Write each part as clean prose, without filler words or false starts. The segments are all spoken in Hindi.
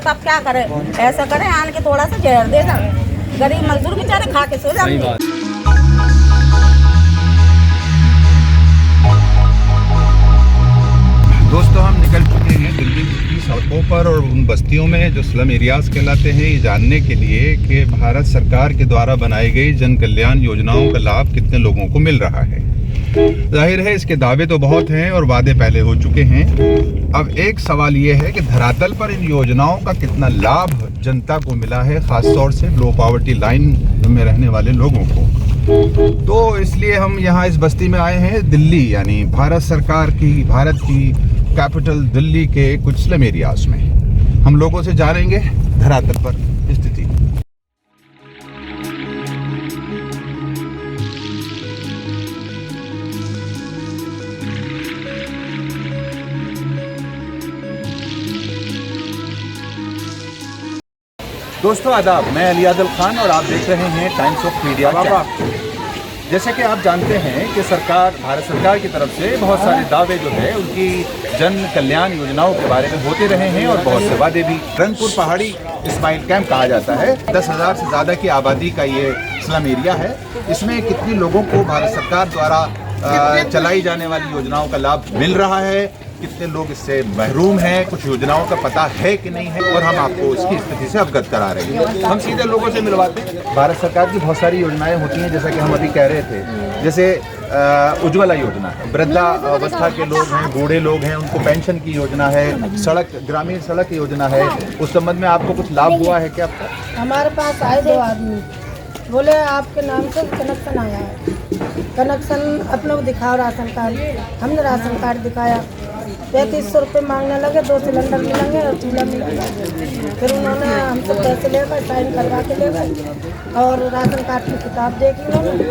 तब क्या करे, ऐसा करे आन के थोड़ा सा जहर देना, गरीब मजदूर बेचारे खा के सो जाते। दोस्तों, हम निकल चुके हैं दिल्ली की सड़कों पर और उन बस्तियों में जो स्लम एरियाज़ कहलाते हैं, ये जानने के लिए कि भारत सरकार के द्वारा बनाई गई जन कल्याण योजनाओं का लाभ कितने लोगों को मिल रहा है। जाहिर है इसके दावे तो बहुत हैं और वादे पहले हो चुके हैं। अब एक सवाल ये है कि धरातल पर इन योजनाओं का कितना लाभ जनता को मिला है, ख़ासतौर से लो पॉवर्टी लाइन में रहने वाले लोगों को। तो इसलिए हम यहाँ इस बस्ती में आए हैं, दिल्ली यानी भारत सरकार की, भारत की कैपिटल दिल्ली के कुछ स्लम एरियाज में। हम लोगों से जानेंगे धरातल पर स्थिति। दोस्तों आदाब, मैं अली आदिल खान और आप देख रहे हैं टाइम्स ऑफ मीडिया। जैसे कि आप जानते हैं कि भारत सरकार की तरफ से बहुत सारे दावे जो है उनकी जन कल्याण योजनाओं के बारे में होते रहे हैं और बहुत से वादे भी। रंगपुर पहाड़ी इस्माइल कैंप कहा जाता है। 10,000 से ज़्यादा की आबादी का ये स्लम एरिया है। इसमें कितने लोगों को भारत सरकार द्वारा चलाई जाने वाली योजनाओं का लाभ मिल रहा है, कितने लोग इससे महरूम हैं, कुछ योजनाओं का पता है कि नहीं है, और हम आपको इसकी स्थिति से अवगत करा रहे हैं। हम सीधे लोगों से मिलवाते हैं। भारत सरकार की बहुत सारी योजनाएं होती हैं, जैसा कि हम अभी कह रहे थे। जैसे उज्ज्वला योजना है, वृद्धावस्था के लोग हैं, बूढ़े लोग हैं, उनको पेंशन की योजना है, ग्रामीण सड़क योजना है। उस संबंध में आपको कुछ लाभ हुआ है क्या? हमारे पास आए 2 आदमी, बोले आपके नाम से कनेक्शन आया है, कनेक्शन अपने को दिखाओ राशन कार्ड। हमने राशन कार्ड दिखाया, 3500 रुपये मांगने लगे। 2 सिलेंडर मिलेंगे और चूल्हा मिलेगा। फिर उन्होंने हमसे पैसे लेकर साइन करवा के ले गए और राशन कार्ड की किताब देख ली उन्होंने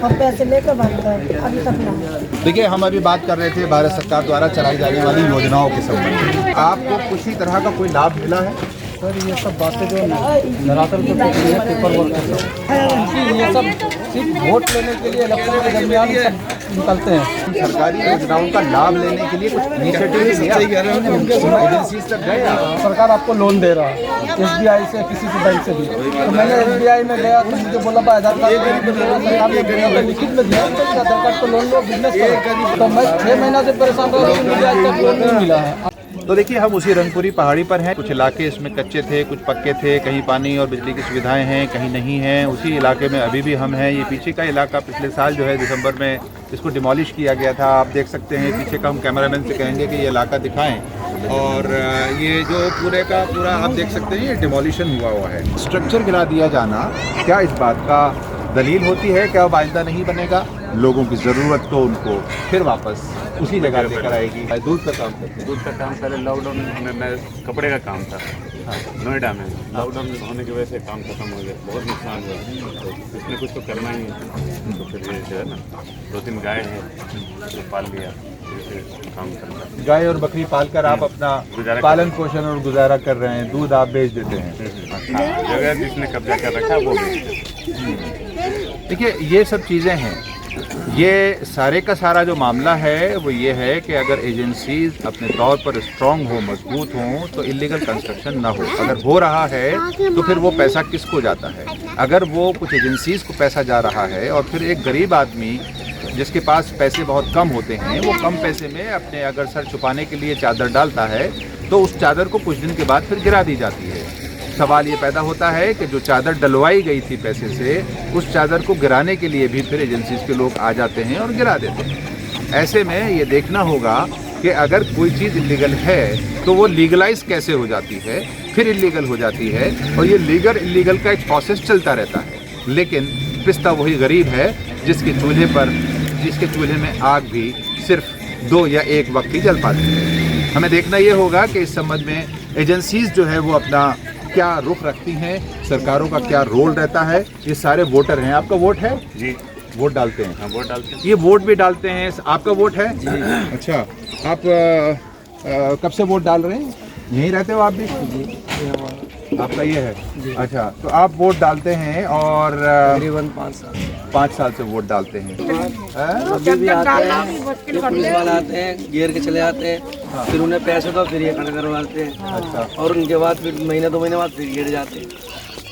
और पैसे लेकर भाग गए। अभी तक नहीं। देखिए, हम अभी बात कर रहे थे भारत सरकार द्वारा चलाई जाने वाली योजनाओं के संबंध में। आपको किसी तरह का कोई लाभ मिला है? सर ये सब बातें जो धरातल पे पेपर वर्क ये सब सिर्फ वोट लेने के लिए इलेक्शन के दरमियान निकलते हैं। सरकारी योजनाओं का लाभ लेने के लिए कुछ इनिशिएटिव एजेंसी तक गए? सरकार आपको लोन दे रहा है SBI से, किसी से बैंक से भी। तो मैंने SBI में गया तो मुझे बोला भाई आधार कार्ड लिखित में दिया, आधार कार्ड पर लोन लो, बिजनेस करो। तो मैं 6 महीना से परेशान रहा हूँ, मुझे आज तक लोन नहीं मिला है। तो देखिए, हम उसी रंगपुरी पहाड़ी पर हैं। कुछ इलाके इसमें कच्चे थे, कुछ पक्के थे, कहीं पानी और बिजली की सुविधाएं हैं, कहीं नहीं हैं। उसी इलाके में अभी भी हम हैं। ये पीछे का इलाका पिछले साल जो है दिसंबर में इसको डिमोलिश किया गया था। आप देख सकते हैं पीछे का। हम कैमरामैन से कहेंगे कि ये इलाका दिखाएं, और ये जो पूरे का पूरा आप देख सकते हैं ये डिमोलिशन हुआ है। स्ट्रक्चर गिरा दिया जाना क्या इस बात का दलील होती है कि अब आइंदा नहीं बनेगा? लोगों की ज़रूरत तो उनको फिर वापस उसी जगह लेकर आएगी। दूध का काम करते हैं। दूध का काम पहले लॉकडाउन में मैं कपड़े का काम था नोएडा में। लॉकडाउन होने की वजह से काम खत्म हो गया, बहुत नुकसान हुआ। तो इसमें कुछ तो करना ही है। तो फिर ये जो है ना 2-3 गाय है तो पाल लिया, काम करना। गाय और बकरी पालकर आप अपना पालन पोषण और गुजारा कर रहे हैं। दूध आप बेच देते हैं। जगह जिसने कब्जा कर रखा है वो बेचते हैं। देखिए, ये सब चीज़ें हैं। ये सारे का सारा जो मामला है वो ये है कि अगर एजेंसीज अपने तौर पर स्ट्रांग हो, मजबूत हों, तो इलीगल कंस्ट्रक्शन ना हो। अगर हो रहा है तो फिर वो पैसा किसको जाता है? अगर वो कुछ एजेंसीज को पैसा जा रहा है और फिर एक गरीब आदमी जिसके पास पैसे बहुत कम होते हैं, वो कम पैसे में अपने अगर सर छुपाने के लिए चादर डालता है, तो उस चादर को कुछ दिन के बाद फिर गिरा दी जाती है। सवाल ये पैदा होता है कि जो चादर डलवाई गई थी पैसे से, उस चादर को गिराने के लिए भी फिर एजेंसीज के लोग आ जाते हैं और गिरा देते हैं। ऐसे में ये देखना होगा कि अगर कोई चीज़ इलीगल है तो वो लीगलाइज कैसे हो जाती है, फिर इलीगल हो जाती है, और ये लीगल इलीगल का एक प्रोसेस चलता रहता है। लेकिन पिस्ता वही गरीब है जिसके चूल्हे में आग भी सिर्फ 2 या 1 वक्त ही जल पाती है। हमें देखना ये होगा कि इस संबंध में एजेंसीज जो है वो अपना क्या रुख रखती हैं, सरकारों का क्या रोल रहता है। ये सारे वोटर हैं। आपका वोट है? जी, वोट डालते हैं। हाँ, वोट डालते हैं। ये वोट भी डालते हैं। आपका वोट है? जी। अच्छा, आप कब से वोट डाल रहे हैं? यहीं रहते हो आप भी? जी, आपका ये है? अच्छा, तो आप वोट डालते हैं और तकरीबन 5 साल। 5 साल से वोट डालते हैं। अभी भी आते हैं, ये पुलिस वाले आते हैं, घेर के चले आते हैं, फिर उन्हें पैसे दो, फिर ये खड़ा करवाते हैं। अच्छा। और उनके बाद फिर महीने 2 महीने बाद फिर गिर जाते हैं।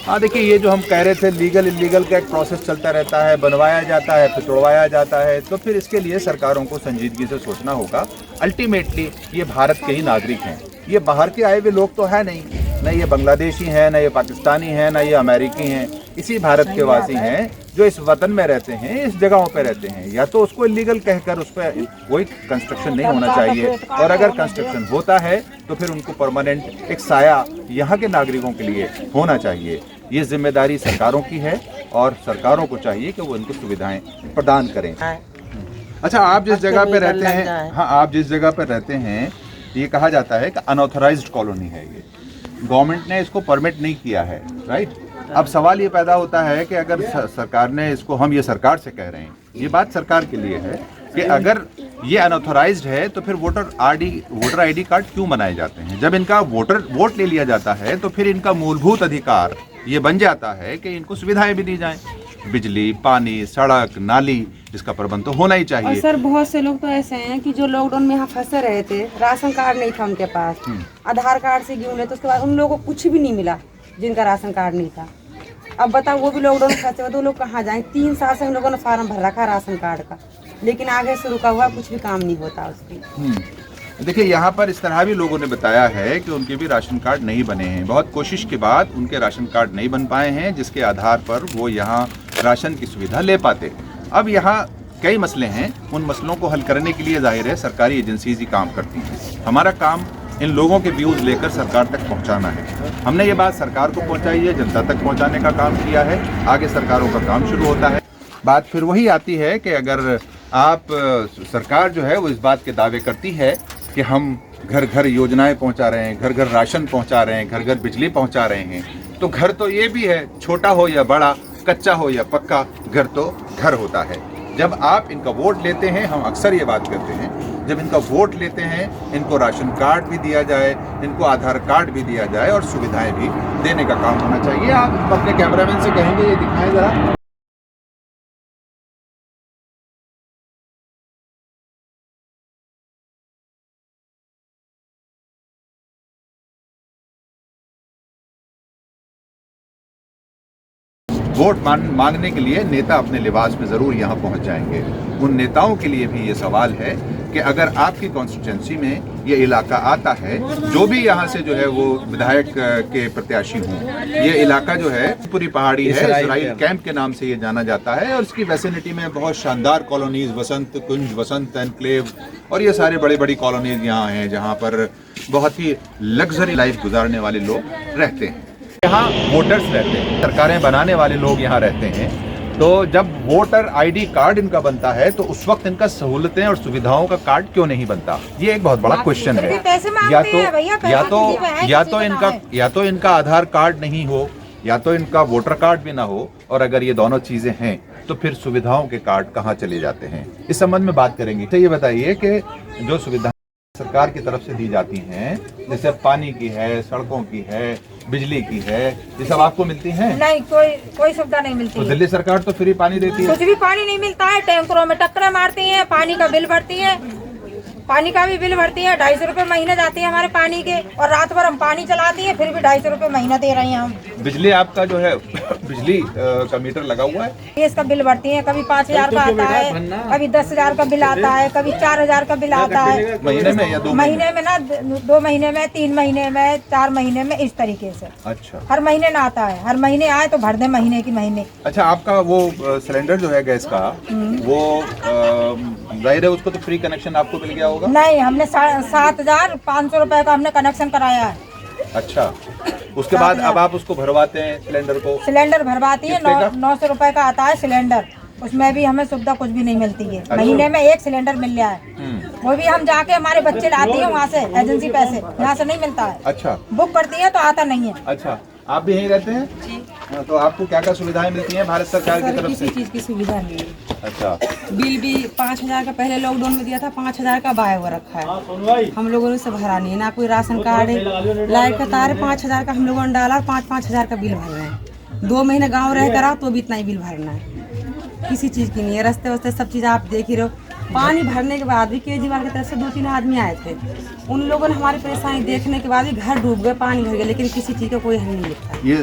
हाँ देखिए, ये जो हम कह रहे थे लीगल इलीगल का एक प्रोसेस चलता रहता है, बनवाया जाता है फिर तोड़वाया जाता है, तो फिर इसके लिए सरकारों को संजीदगी से सोचना होगा। अल्टीमेटली ये भारत के ही नागरिक हैं, ये बाहर के आए हुए लोग तो है नहीं, न ये बांग्लादेशी हैं, न ये पाकिस्तानी हैं, न ये अमेरिकी हैं, इसी भारत के वासी हैं जो इस वतन में रहते हैं, इस जगहों पे रहते हैं। या तो उसको इलीगल कहकर उस पर कोई कंस्ट्रक्शन नहीं होना चाहिए, और अगर कंस्ट्रक्शन होता है तो फिर उनको परमानेंट एक साया यहाँ के नागरिकों के लिए होना चाहिए। ये जिम्मेदारी सरकारों की है और सरकारों को चाहिए कि वो इनको सुविधाएं प्रदान करें। अच्छा, आप जिस जगह पे रहते हैं, हाँ आप जिस जगह पे रहते हैं, ये कहा जाता है कि अनऑथराइज्ड कॉलोनी है, ये गवर्नमेंट ने इसको परमिट नहीं किया है, राइट? अब सवाल ये पैदा होता है कि अगर सरकार ने इसको, हम ये सरकार से कह रहे हैं, ये बात सरकार के लिए है कि अगर ये अनऑथराइज्ड है तो फिर वोटर आईडी कार्ड क्यों बनाए जाते हैं? जब इनका वोट ले लिया जाता है तो फिर इनका मूलभूत अधिकार ये बन जाता है कि इनको सुविधाएं भी दी जाएं, बिजली, पानी, सड़क, नाली, इसका प्रबंध तो होना ही चाहिए। और सर बहुत से लोग तो ऐसे हैं कि जो लॉकडाउन में यहाँ फंसे रहे थे, राशन कार्ड नहीं था उनके पास, आधार कार्ड से गिन रहे थे, उसके बाद उन लोगों को कुछ भी नहीं मिला जिनका राशन कार्ड नहीं था। अब बताओ, वो भी लॉकडाउन में फंसे हुए तो लोग कहाँ जाएं? 3 साल से हम लोगों ने फार्म भर रखा राशन कार्ड का, लेकिन आगे से रुका हुआ, कुछ भी काम नहीं होता उसकी। देखिए, यहाँ पर इस तरह भी लोगों ने बताया है कि उनके भी राशन कार्ड नहीं बने हैं, बहुत कोशिश के बाद उनके राशन कार्ड नहीं बन पाए हैं, जिसके आधार पर वो यहाँ राशन की सुविधा ले पाते। अब यहाँ कई मसले हैं, उन मसलों को हल करने के लिए जाहिर है सरकारी एजेंसीज ही काम करती हैं। हमारा काम इन लोगों के व्यूज़ लेकर सरकार तक पहुंचाना है। हमने ये बात सरकार को पहुंचाई है, जनता तक पहुंचाने का काम किया है, आगे सरकारों का काम शुरू होता है। बात फिर वही आती है कि अगर आप सरकार जो है वो इस बात के दावे करती है कि हम घर घर योजनाएं पहुंचा रहे हैं, घर घर राशन पहुंचा रहे हैं, घर घर बिजली पहुंचा रहे हैं, तो घर तो ये भी है, छोटा हो या बड़ा, कच्चा हो या पक्का, घर तो घर होता है। जब आप इनका वोट लेते हैं, हम अक्सर ये बात करते हैं, जब इनका वोट लेते हैं, इनको राशन कार्ड भी दिया जाए, इनको आधार कार्ड भी दिया जाए और सुविधाएं भी देने का काम होना चाहिए। आप अपने कैमरामैन से कहेंगे ये दिखाएं जरा। वोट मांगने के लिए नेता अपने लिबास में ज़रूर यहाँ पहुँच जाएंगे। उन नेताओं के लिए भी ये सवाल है कि अगर आपकी कॉन्स्टिट्यूंसी में ये इलाका आता है, जो भी यहाँ से जो है वो विधायक के प्रत्याशी हों, ये इलाका जो है पूरी पहाड़ी है, इसराइल कैंप के नाम से ये जाना जाता है, और इसकी वैसिनिटी में बहुत शानदार कॉलोनीज, वसंत कुंज, वसंत एनक्लेव और ये सारे बड़ी बड़ी कॉलोनीज यहाँ हैं, जहाँ पर बहुत ही लग्जरी लाइफ गुजारने वाले लोग रहते हैं। यहाँ वोटर्स रहते हैं, सरकारें बनाने वाले लोग यहाँ रहते हैं, तो जब वोटर आईडी कार्ड इनका बनता है तो उस वक्त इनका सहूलतें और सुविधाओं का कार्ड क्यों नहीं बनता? ये एक बहुत बड़ा क्वेश्चन है। या तो इनका आधार कार्ड नहीं हो, या तो इनका वोटर कार्ड भी ना हो, और अगर ये दोनों चीजें हैं तो फिर सुविधाओं के कार्ड कहाँ चले जाते हैं? इस संबंध में बात करेंगे। तो ये बताइए कि जो सुविधा सरकार की तरफ से दी जाती हैं, जैसे पानी की है, सड़कों की है, बिजली की है, ये सब आपको मिलती हैं? नहीं, कोई सुविधा नहीं मिलती। तो दिल्ली सरकार तो फ्री पानी देती है। कुछ भी पानी नहीं मिलता है, टैंकरों में टक्करें मारती हैं, पानी का बिल भरती है, पानी का भी बिल भरती है, 250 रुपए महीने जाती है हमारे पानी के, और रात भर हम पानी चलाती है, फिर भी 250 रुपए महीना दे रहे हैं हम। बिजली आपका जो है बिजली का मीटर लगा हुआ है, इसका बिल भरती है, कभी 5000 का आता है, कभी 10,000 का बिल आता है, कभी 4000 का बिल आता है महीने में या 2 महीने में ना, 2 महीने में, 3 महीने में, 4 महीने में, इस तरीके से। अच्छा, हर महीने ना आता है, हर महीने आए तो भर दे महीने की महीने। अच्छा, आपका वो सिलेंडर जो है गैस का, वो जाहिर है उसको तो फ्री कनेक्शन आपको मिल गया होगा? नहीं, हमने 7,500 रुपए का हमने कनेक्शन कराया है। अच्छा, उसके बाद अब आप उसको भरवाते हैं सिलेंडर को? सिलेंडर भरवाती है, 900 रुपए का आता है सिलेंडर, उसमें भी हमें सुविधा कुछ भी नहीं मिलती है। महीने में 1 सिलेंडर मिल रहा है, वो भी हम जाके हमारे बच्चे लाते हैं वहाँ से, एजेंसी पैसे, यहाँ से नहीं मिलता है। अच्छा, बुक करती है तो आता नहीं है। अच्छा, आप भी यहीं रहते हैं? तो आपको क्या क्या सुविधाएं मिलती हैं भारत सरकार की तरफ से? किसी चीज की सुविधा नहीं है। अच्छा, बिल भी 5,000 का पहले लॉकडाउन में दिया था, 5,000 का बाय हुआ रखा है, हम लोगों ने से भरा नहीं है, ना कोई राशन कार्ड है, लाइट का तार 5,000 का हम लोगों ने डाला, 5,000 का बिल भर रहे हैं। 2 महीने गाँव रह कर आओ तो भी इतना ही बिल भरना है। किसी चीज़ की नहीं है। रास्ते वास्ते सब चीज़ आप देख ही रहे हो। पानी भरने के बाद भी केजरीवाल की तरफ से 2-3 आदमी आए थे, उन लोगों ने हमारी परेशानी देखने के बाद भी घर डूब गए, पानी भर गया, लेकिन किसी चीज़ का कोई हल नहीं दिखता। ये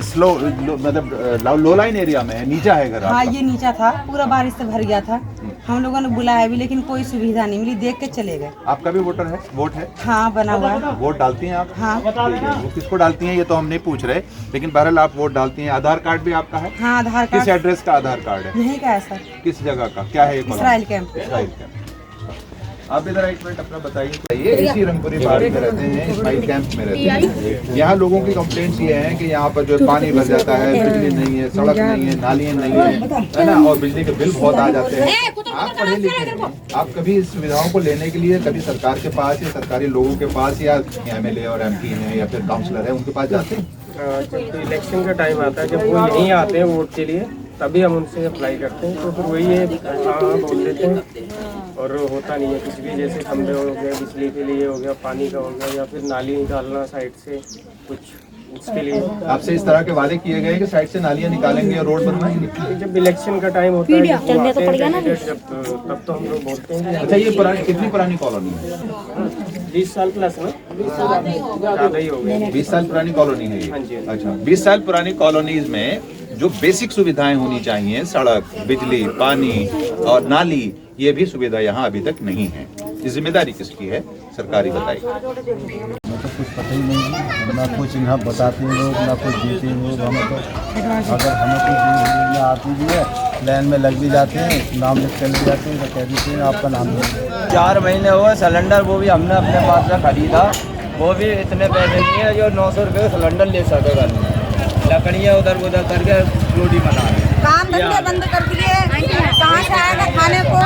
मतलब लो लाइन एरिया में है, नीचा है घर हाँ, आपका? ये नीचा था, पूरा बारिश से भर गया था। हम लोगों ने बुलाया भी, लेकिन कोई सुविधा नहीं मिली, देख के चले गए। आपका भी वोट है? हाँ, बना हुआ है। वोट डालती हैं आप? हाँ। ठीक है। वो किसको डालती हैं ये तो हम नहीं पूछ रहे, लेकिन बहरहाल आप वोट डालती हैं। आधार कार्ड भी आपका है? हाँ, आधार किस कार्ड एड्रेस का आधार कार्ड है? नहीं का है सर, किस जगह का, क्या है ये colony? Israel camp. Israel camp. आप इधर एक मिनट अपना बताइए। ये इसी रंगपुरी बाड़ी में रहते हैं, इसराइल कैंप में रहते हैं। यहाँ लोगों की कंप्लेंट्स ये हैं कि यहाँ पर जो पानी भर जाता है, बिजली नहीं है, सड़क नहीं है, नालियाँ नहीं है ना, और बिजली के बिल बहुत आ जाते हैं। आप पढ़े लिखे हैं, आप कभी इस सुविधाओं को लेने के लिए कभी सरकार के पास या सरकारी लोगों के पास या MLA और MP हैं या फिर काउंसलर है उनके पास जाते हैं? जब इलेक्शन का टाइम आता है, जब वो यहीं आते हैं वोट के लिए, तभी हम उनसे अप्लाई करते हैं। तो फिर वही है, हाँ बोल देते हैं और होता नहीं है कुछ भी। जैसे खंभे हो गए बिजली के लिए, हो गया पानी का, हो गया या फिर नाली निकालना साइड से कुछ, उसके लिए आपसे इस तरह के वादे किए गए कि साइड से नालियाँ निकालेंगे और रोड बनवाएंगे? जब इलेक्शन का टाइम होता है, जब वो आते हैं कैंडिडेट, तब तो हम लोग बोलते हैं। अच्छा, ये पुरानी कितनी पुरानी कॉलोनी है? 20 साल प्लस ना, ज़्यादा ही हो गए। 20 साल पुरानी कॉलोनी है हाँ जी। ये? अच्छा, 20 साल पुरानी कॉलोनीज में जो बेसिक सुविधाएं होनी चाहिए, सड़क, बिजली, पानी और नाली, ये भी सुविधा यहाँ अभी तक नहीं है। ये जिम्मेदारी किसकी है? सरकारी बताइए। तो कुछ पता ही नहीं, ना कुछ यहाँ बताते हैं लोग, ना कुछ देते हैं लोग। हमें तो अगर हमें कुछ योजना आती भी है, लाइन में लग भी जाते हैं, नाम लिख कर ले जाते हैं, तो कह देते हैं आपका नाम है। 4 महीने हुए सिलेंडर, वो भी हमने अपने पास से खरीदा, वो भी इतने पैसे नहीं है जो 900 रुपये का सिलेंडर ले सकेगा। लकड़ियाँ उधर उधर करके रोटी बना रहे हैं। काम धंधे बंद कर दिए, कहाँ से आएगा खाने को?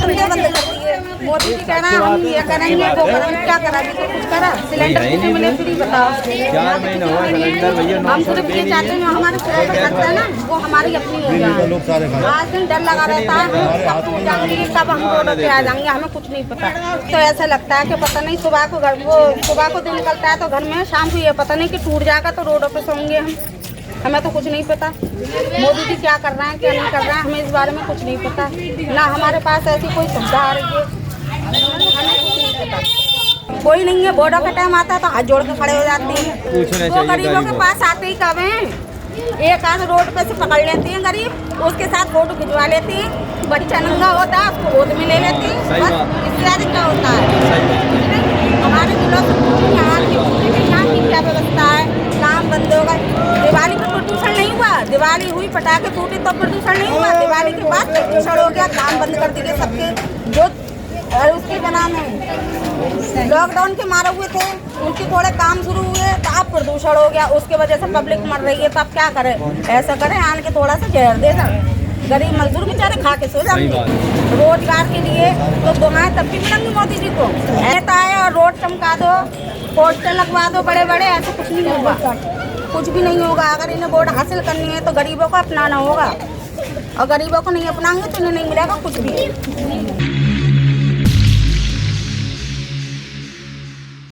धंधे बंद कर दिए। मोदी जी कह रहे हैं हम ये करेंगे वो करेंगे, क्या करा? भी कुछ करा? सिलेंडर कितने मिले फ्री बताओ? 4 महीने हुए सिलेंडर भैया, हम 900 सिर्फ रुपये ये चाहते हैं हमारे शहर का खर्चा है ना, वो हमारी अपनी हो जाए। आज दिन डर लगा रहता है, कब टूट जाएंगे, कब हम रोड पे आ जाएंगे, हमें कुछ नहीं पता। तो ऐसा लगता है कि पता नहीं सुबह को घर, वो सुबह को दिन निकलता है तो घर में, शाम को ये पता नहीं कि टूट जाएगा तो रोडों पे सोएंगे हम। हमें तो कुछ नहीं पता मोदी जी क्या कर रहे हैं, क्या नहीं कर रहे हैं, हमें इस बारे में कुछ नहीं पता। ना हमारे पास ऐसी कोई सुविधा आ रही है, हमें कुछ नहीं पता। कोई नहीं है, वोटों का टाइम आता है तो हाथ जोड़ के खड़े हो जाते हैं। वो गरीबों के पास आते ही कब हैं? एक आध रोड पे से पकड़ लेते हैं गरीब, उसके साथ फोटो खिंचवा लेते हैं। बच्चा नंगा होता है उसको गोद में ले लेते हैं, बस इससे ज़्यादा क्या होता है? हमारे जिलों से यहाँ की क्या व्यवस्था है? काम बंद होगा। दिवाली पर प्रदूषण नहीं हुआ, दिवाली हुई पटाखे फूटे तो प्रदूषण नहीं हुआ, दिवाली के बाद प्रदूषण हो गया। काम बंद कर दिए सबके, जो उसके बना में लॉकडाउन के मारे हुए थे उनके थोड़े काम शुरू हुए तो अब प्रदूषण हो गया, उसके वजह से पब्लिक मर रही है। तो अब क्या करें? ऐसा करें आन के थोड़ा सा जहर दे दें, गरीब मजदूर बेचारे खा के सो जाएंगे। रोजगार के लिए तो दुआएं तब भी मिलेंगी मोदी जी को। ऐसा है और रोड चमका दो, पोस्टर लगवा दो बड़े बड़े, ऐसा कुछ नहीं होगा, कुछ भी नहीं होगा। अगर इन्हें वोट हासिल करनी है तो गरीबों को अपनाना होगा, और गरीबों को नहीं अपनाएंगे तो इन्हें नहीं मिलेगा कुछ भी।